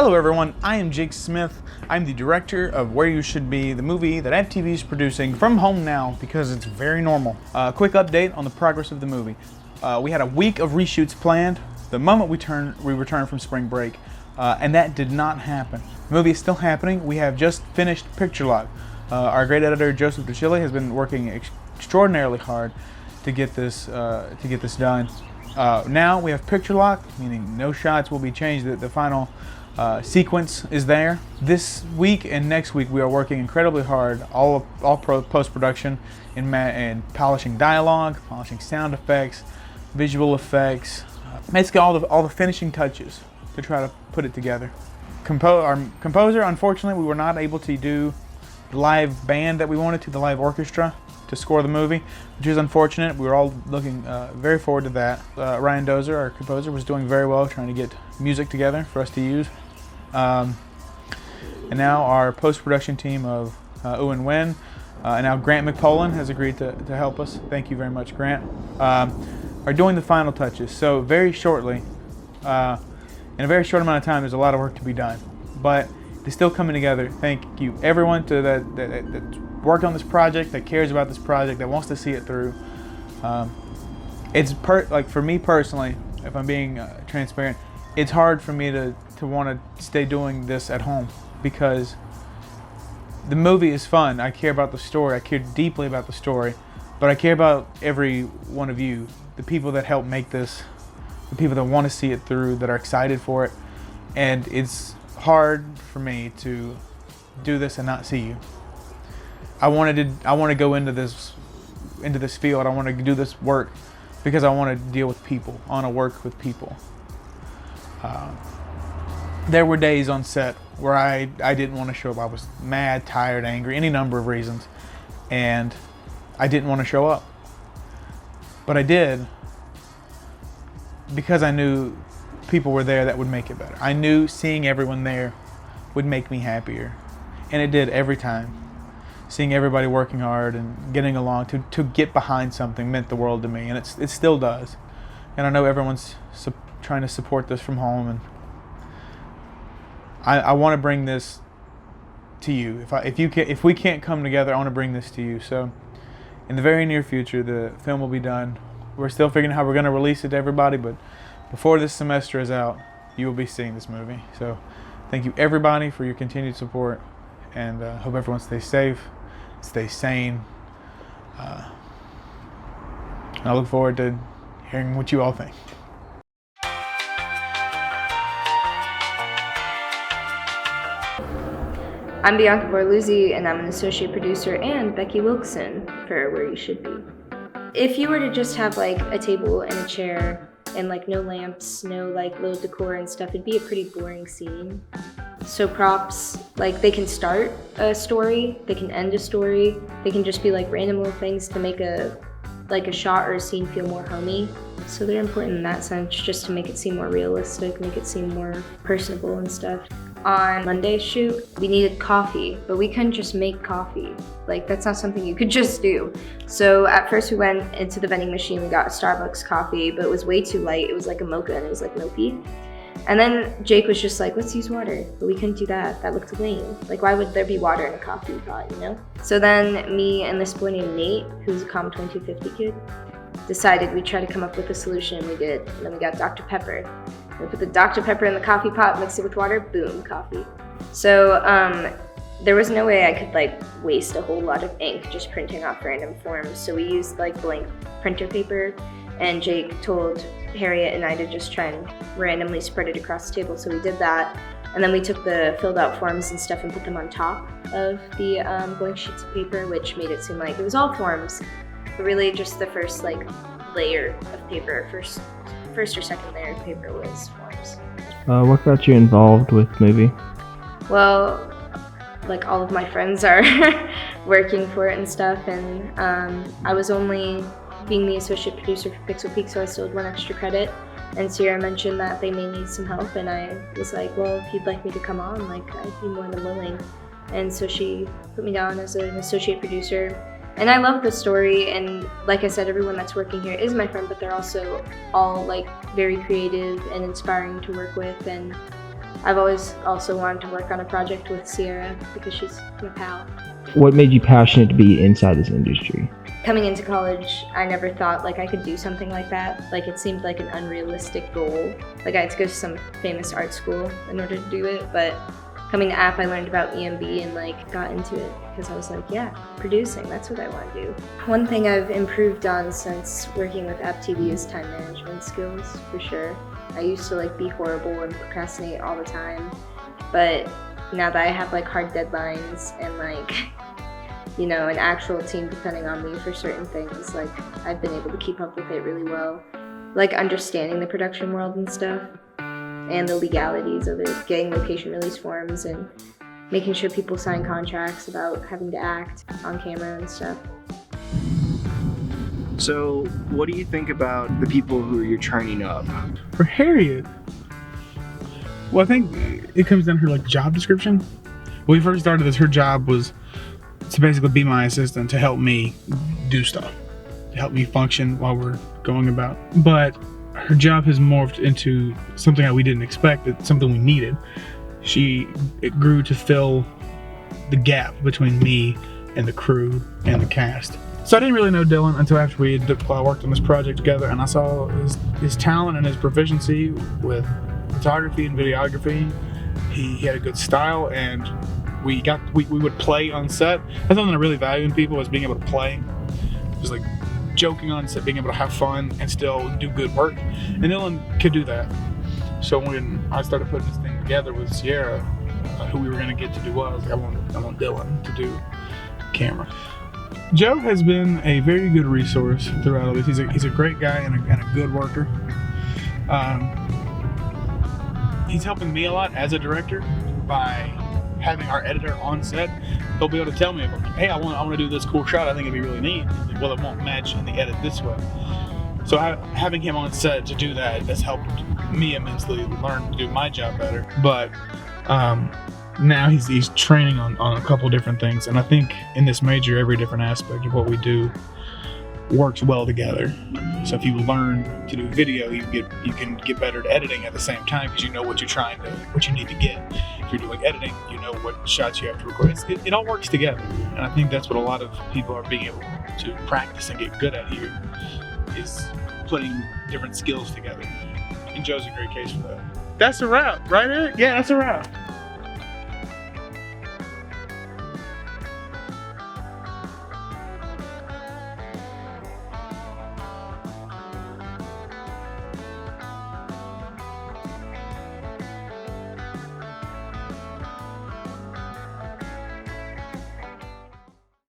Hello everyone, I am Jake Smith. I'm the director of Where You Should Be, the movie that FTV is producing from home now because it's very normal. Quick update on the progress of the movie. We had a week of reshoots planned the moment we returned from spring break, and that did not happen. The movie is still happening. We have just finished picture lock. Our great editor Joseph DeChile has been working extraordinarily hard to get this done. Now we have picture lock, meaning no shots will be changed. The final sequence is there. This week and next week we are working incredibly hard, all post-production in polishing dialogue, polishing sound effects, visual effects, basically all the finishing touches to try to put it together. Our composer, unfortunately, we were not able to do the live band that we wanted to, the live orchestra, to score the movie, which is unfortunate. We were all looking very forward to that. Ryan Dozer, our composer, was doing very well trying to get music together for us to use. And now our post-production team of Ewan Wynn and now Grant McPolin has agreed to help us. Thank you very much, Grant. Are doing the final touches. So very shortly, in a very short amount of time, there's a lot of work to be done, but it's still coming together. Thank you everyone that worked on this project, that cares about this project, that wants to see it through. It's like for me personally, if I'm being transparent, it's hard for me to want to stay doing this at home because the movie is fun. I care about the story. I care deeply about the story, but I care about every one of you, the people that help make this, the people that want to see it through, that are excited for it. And it's hard for me to do this and not see you. I want to go into this field. I want to do this work because I want to deal with people. I want to work with people. There were days on set where I didn't want to show up. I was mad, tired, angry, any number of reasons, and I didn't want to show up. But I did because I knew people were there that would make it better. I knew seeing everyone there would make me happier, and it did every time. Seeing everybody working hard and getting along to get behind something meant the world to me, and it still does. And I know everyone's trying to support this from home, and I want to bring this to you. If we can't come together, I want to bring this to you. So in the very near future, the film will be done. We're still figuring out how we're going to release it to everybody, but before this semester is out, you will be seeing this movie. So thank you everybody for your continued support, and hope everyone stays safe, stays sane. I look forward to hearing what you all think. I'm Bianca Borluzzi, and I'm an associate producer and Becky Wilkson for Where You Should Be. If you were to just have like a table and a chair and like no lamps, no like little decor and stuff, it'd be a pretty boring scene. So props, like they can start a story, they can end a story, they can just be like random little things to make a shot or a scene feel more homey. So they're important in that sense, just to make it seem more realistic, make it seem more personable and stuff. On Monday's shoot, we needed coffee, but we couldn't just make coffee. Like, that's not something you could just do. So at first we went into the vending machine, we got a Starbucks coffee, but it was way too light. It was like a mocha and it was like milky. And then Jake was just like, let's use water. But we couldn't do that. That looked lame. Like, why would there be water in a coffee pot, you know? So then me and this boy named Nate, who's a COM 2250 kid, decided we'd try to come up with a solution. We did. And then we got Dr. Pepper. We put the Dr. Pepper in the coffee pot, mix it with water, boom, coffee. So there was no way I could like waste a whole lot of ink just printing off random forms. So we used like blank printer paper, and Jake told Harriet and I to just try and randomly spread it across the table. So we did that. And then we took the filled out forms and stuff and put them on top of the blank sheets of paper, which made it seem like it was all forms, but really just the first like layer of paper, first or second layer of paper was forms. What got you involved with movie? Well, like all of my friends are working for it and stuff, and I was only being the associate producer for Pixel Peak, so I still had 1 extra credit. And Sierra mentioned that they may need some help, and I was like, well, if you'd like me to come on, like I'd be more than willing. And so she put me down as an associate producer. And I love the story, and like I said, everyone that's working here is my friend, but they're also all like very creative and inspiring to work with, and I've always also wanted to work on a project with Sierra because she's my pal. What made you passionate to be inside this industry? Coming into college, I never thought like I could do something like that. Like it seemed like an unrealistic goal. Like I had to go to some famous art school in order to do it, but coming to App, I learned about EMB and like got into it because I was like, yeah, producing, that's what I want to do. One thing I've improved on since working with App TV is time management skills, for sure. I used to like be horrible and procrastinate all the time, but now that I have like hard deadlines and like, you know, an actual team depending on me for certain things, like I've been able to keep up with it really well. Like understanding the production world and stuff and the legalities of it, getting location release forms and making sure people sign contracts about having to act on camera and stuff. So, what do you think about the people who you're training up? For Harriet, well, I think it comes down to her like job description. When we first started this, her job was to basically be my assistant, to help me do stuff, to help me function while we're going about. But her job has morphed into something that we didn't expect, it's something we needed. It grew to fill the gap between me and the crew and the cast. So I didn't really know Dylan until after we had worked on this project together, and I saw his talent and his proficiency with photography and videography. He had a good style, and we would play on set. That's something I really value in people, is being able to play. Just like joking on set, being able to have fun and still do good work. And Dylan could do that. So when I started putting this thing together with Sierra, who we were going to get to do was, I want Dylan to do camera. Joe has been a very good resource throughout all this. He's a great guy and a good worker. He's helping me a lot as a director by having our editor on set. He'll be able to tell me, hey, I want to do this cool shot. I think it'd be really neat. He's like, well, it won't match in the edit this way. So having him on set to do that has helped me immensely learn to do my job better. But now he's training on a couple different things, and I think in this major, every different aspect of what we do works well together. So if you learn to do video, you can get better at editing at the same time, because you know what you need to get. If you're doing editing, you know what shots you have to record. It all works together, and I think that's what a lot of people are being able to practice and get good at here, is putting different skills together. And Joe's a great case for that. That's a wrap, right, Eric? Yeah, that's a wrap.